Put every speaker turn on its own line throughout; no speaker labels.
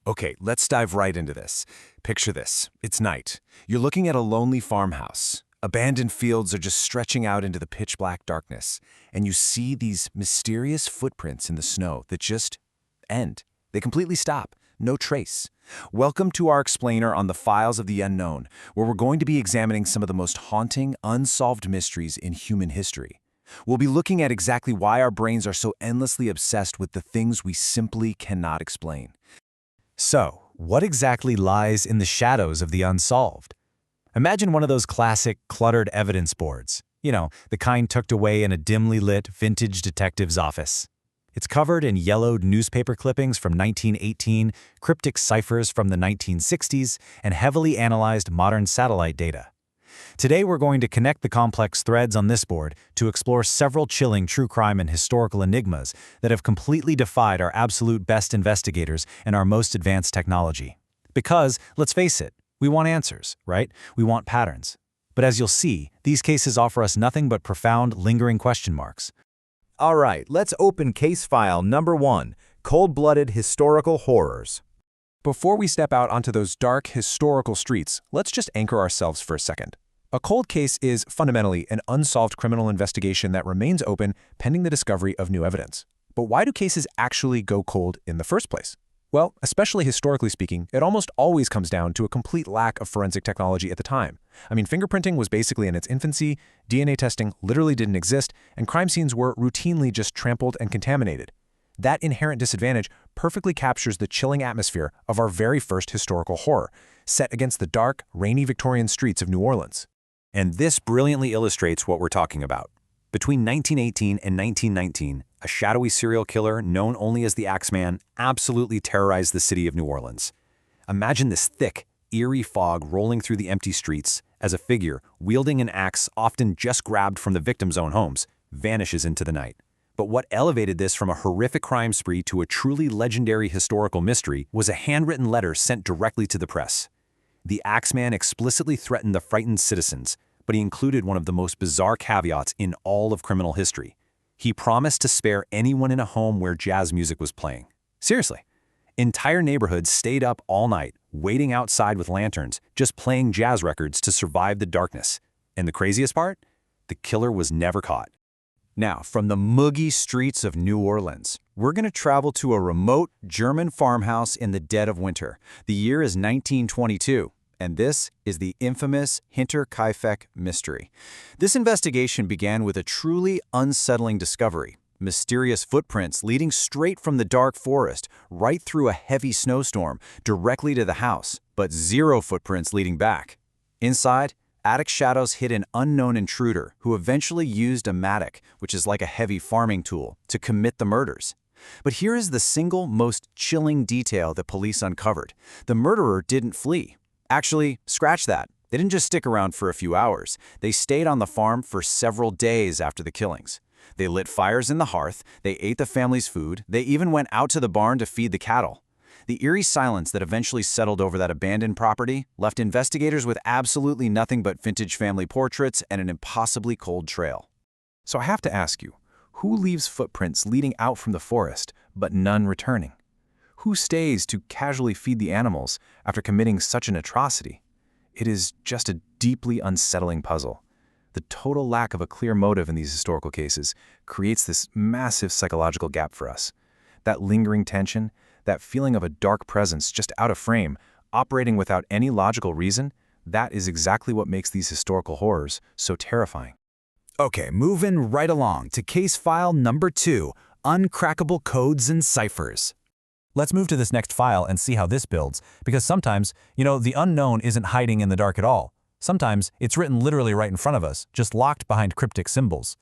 Okay, let's dive right into this. Picture this. It's night. You're looking at a lonely farmhouse. Abandoned fields are just stretching out into the pitch-black darkness, and you see these mysterious footprints in the snow that just end. They completely stop. No trace. Welcome to our explainer on the Files of the Unknown, where we're going to be examining some of the most haunting, unsolved mysteries in human history. We'll be looking at exactly why our brains are so endlessly obsessed with the things we simply cannot explain. So, what exactly lies in the shadows of the unsolved? Imagine one of those classic, cluttered evidence boards. You know, the kind tucked away in a dimly lit, vintage detective's office. It's covered in yellowed newspaper clippings from 1918, cryptic ciphers from the 1960s, and heavily analyzed modern satellite data. Today we're going to connect the complex threads on this board to explore several chilling true crime and historical enigmas that have completely defied our absolute best investigators and our most advanced technology. Because, let's face it, we want answers, right? We want patterns. But as you'll see, these cases offer us nothing but profound, lingering question marks.
All right, let's open case file number 1, cold-blooded historical horrors.
Before we step out onto those dark, historical streets, let's just anchor ourselves for a second. A cold case is fundamentally an unsolved criminal investigation that remains open pending the discovery of new evidence. But why do cases actually go cold in the first place? Well, especially historically speaking, it almost always comes down to a complete lack of forensic technology at the time. I mean, fingerprinting was basically in its infancy, DNA testing literally didn't exist, and crime scenes were routinely just trampled and contaminated. That inherent disadvantage perfectly captures the chilling atmosphere of our very first historical horror, set against the dark, rainy Victorian streets of New Orleans. And this brilliantly illustrates what we're talking about. Between 1918 and 1919, a shadowy serial killer known only as the Axeman absolutely terrorized the city of New Orleans. Imagine this thick, eerie fog rolling through the empty streets as a figure, wielding an axe often just grabbed from the victim's own homes, vanishes into the night. But what elevated this from a horrific crime spree to a truly legendary historical mystery was a handwritten letter sent directly to the press. The Axeman explicitly threatened the frightened citizens, but he included one of the most bizarre caveats in all of criminal history. He promised to spare anyone in a home where jazz music was playing. Seriously. Entire neighborhoods stayed up all night, waiting outside with lanterns, just playing jazz records to survive the darkness. And the craziest part? The killer was never caught. Now, from the muggy streets of New Orleans, we're going to travel to a remote German farmhouse in the dead of winter. The year is 1922. And this is the infamous Hinterkaifeck mystery. This investigation began with a truly unsettling discovery: mysterious footprints leading straight from the dark forest, right through a heavy snowstorm, directly to the house, but zero footprints leading back. Inside, attic shadows hid an unknown intruder who eventually used a mattock, which is like a heavy farming tool, to commit the murders. But here is the single most chilling detail that police uncovered. The murderer didn't flee. Actually, scratch that. They didn't just stick around for a few hours. They stayed on the farm for several days after the killings. They lit fires in the hearth, they ate the family's food, they even went out to the barn to feed the cattle. The eerie silence that eventually settled over that abandoned property left investigators with absolutely nothing but vintage family portraits and an impossibly cold trail. So I have to ask you, who leaves footprints leading out from the forest, but none returning? Who stays to casually feed the animals after committing such an atrocity? It is just a deeply unsettling puzzle. The total lack of a clear motive in these historical cases creates this massive psychological gap for us. That lingering tension, that feeling of a dark presence just out of frame, operating without any logical reason, that is exactly what makes these historical horrors so terrifying.
Okay, moving right along to case file number 2, uncrackable codes and ciphers.
Let's move to this next file and see how this builds, because sometimes, the unknown isn't hiding in the dark at all. Sometimes it's written literally right in front of us, just locked behind cryptic symbols.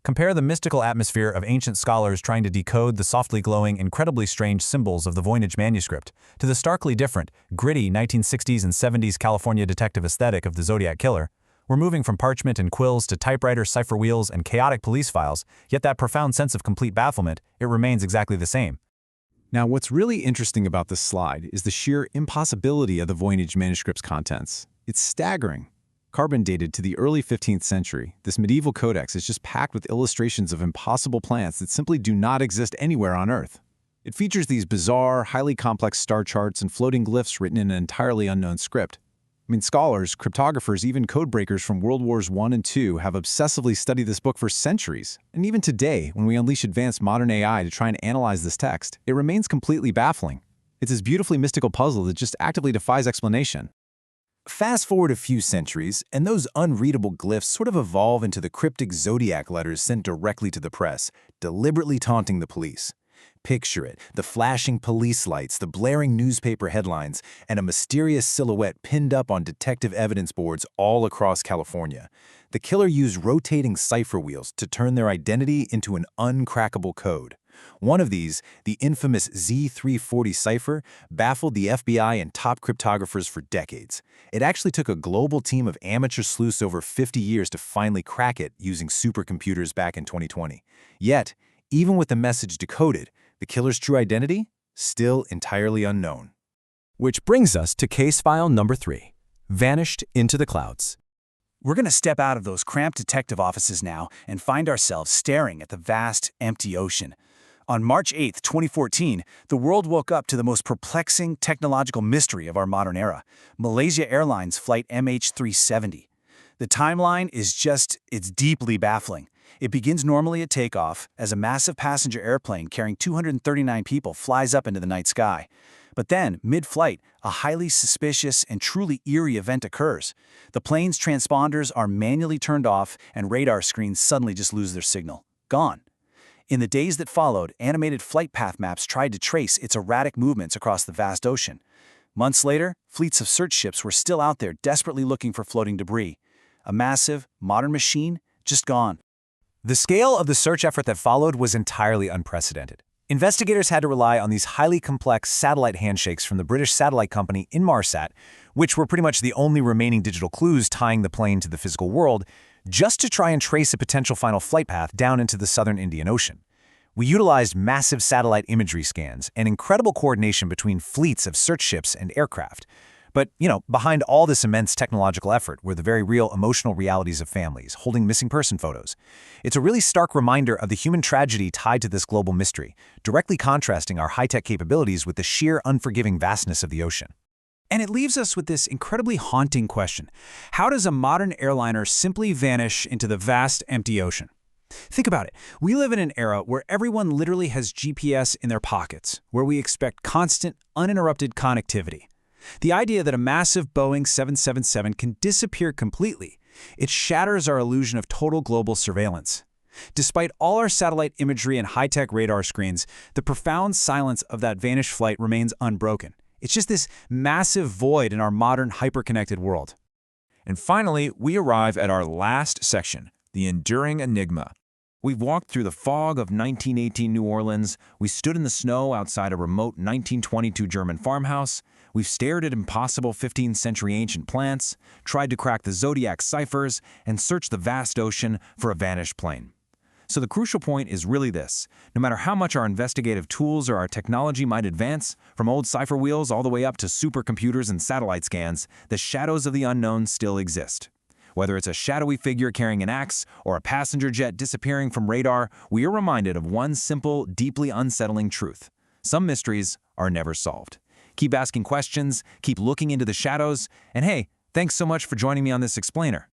Compare the mystical atmosphere of ancient scholars trying to decode the softly glowing, incredibly strange symbols of the Voynich manuscript to the starkly different, gritty 1960s and 70s California detective aesthetic of the Zodiac Killer. We're moving from parchment and quills to typewriter cipher wheels and chaotic police files, yet that profound sense of complete bafflement, it remains exactly the same.
Now, what's really interesting about this slide is the sheer impossibility of the Voynich manuscript's contents. It's staggering. Carbon dated to the early 15th century, this medieval codex is just packed with illustrations of impossible plants that simply do not exist anywhere on Earth. It features these bizarre, highly complex star charts and floating glyphs written in an entirely unknown script. Scholars, cryptographers, even codebreakers from World Wars I and II have obsessively studied this book for centuries. And even today, when we unleash advanced modern AI to try and analyze this text, it remains completely baffling. It's this beautifully mystical puzzle that just actively defies explanation. Fast forward a few centuries, and those unreadable glyphs sort of evolve into the cryptic zodiac letters sent directly to the press, deliberately taunting the police. Picture it, the flashing police lights, the blaring newspaper headlines, and a mysterious silhouette pinned up on detective evidence boards all across California. The killer used rotating cipher wheels to turn their identity into an uncrackable code. One of these, the infamous Z340 cipher, baffled the FBI and top cryptographers for decades. It actually took a global team of amateur sleuths over 50 years to finally crack it using supercomputers back in 2020. Yet, even with the message decoded, the killer's true identity? Still entirely unknown. Which brings us to case file number 3, Vanished into the Clouds.
We're going to step out of those cramped detective offices now and find ourselves staring at the vast, empty ocean. On March 8, 2014, the world woke up to the most perplexing technological mystery of our modern era, Malaysia Airlines flight MH370. The timeline is it's deeply baffling. It begins normally at takeoff as a massive passenger airplane carrying 239 people flies up into the night sky. But then, mid-flight, a highly suspicious and truly eerie event occurs. The plane's transponders are manually turned off and radar screens suddenly just lose their signal. Gone. In the days that followed, animated flight path maps tried to trace its erratic movements across the vast ocean. Months later, fleets of search ships were still out there desperately looking for floating debris. A massive, modern machine, just gone.
The scale of the search effort that followed was entirely unprecedented. Investigators had to rely on these highly complex satellite handshakes from the British satellite company Inmarsat, which were pretty much the only remaining digital clues tying the plane to the physical world, just to try and trace a potential final flight path down into the southern Indian Ocean. We utilized massive satellite imagery scans and incredible coordination between fleets of search ships and aircraft. But, behind all this immense technological effort were the very real emotional realities of families holding missing person photos. It's a really stark reminder of the human tragedy tied to this global mystery, directly contrasting our high-tech capabilities with the sheer unforgiving vastness of the ocean.
And it leaves us with this incredibly haunting question. How does a modern airliner simply vanish into the vast, empty ocean? Think about it. We live in an era where everyone literally has GPS in their pockets, where we expect constant, uninterrupted connectivity. The idea that a massive Boeing 777 can disappear completely, it shatters our illusion of total global surveillance. Despite all our satellite imagery and high-tech radar screens, the profound silence of that vanished flight remains unbroken. It's just this massive void in our modern, hyper-connected world.
And finally, we arrive at our last section, the enduring enigma. We've walked through the fog of 1918 New Orleans, we stood in the snow outside a remote 1922 German farmhouse, we've stared at impossible 15th century ancient plants, tried to crack the zodiac ciphers, and searched the vast ocean for a vanished plane. So the crucial point is really this. No matter how much our investigative tools or our technology might advance, from old cipher wheels all the way up to supercomputers and satellite scans, the shadows of the unknown still exist. Whether it's a shadowy figure carrying an axe or a passenger jet disappearing from radar, we are reminded of one simple, deeply unsettling truth. Some mysteries are never solved. Keep asking questions, keep looking into the shadows, and hey, thanks so much for joining me on this explainer.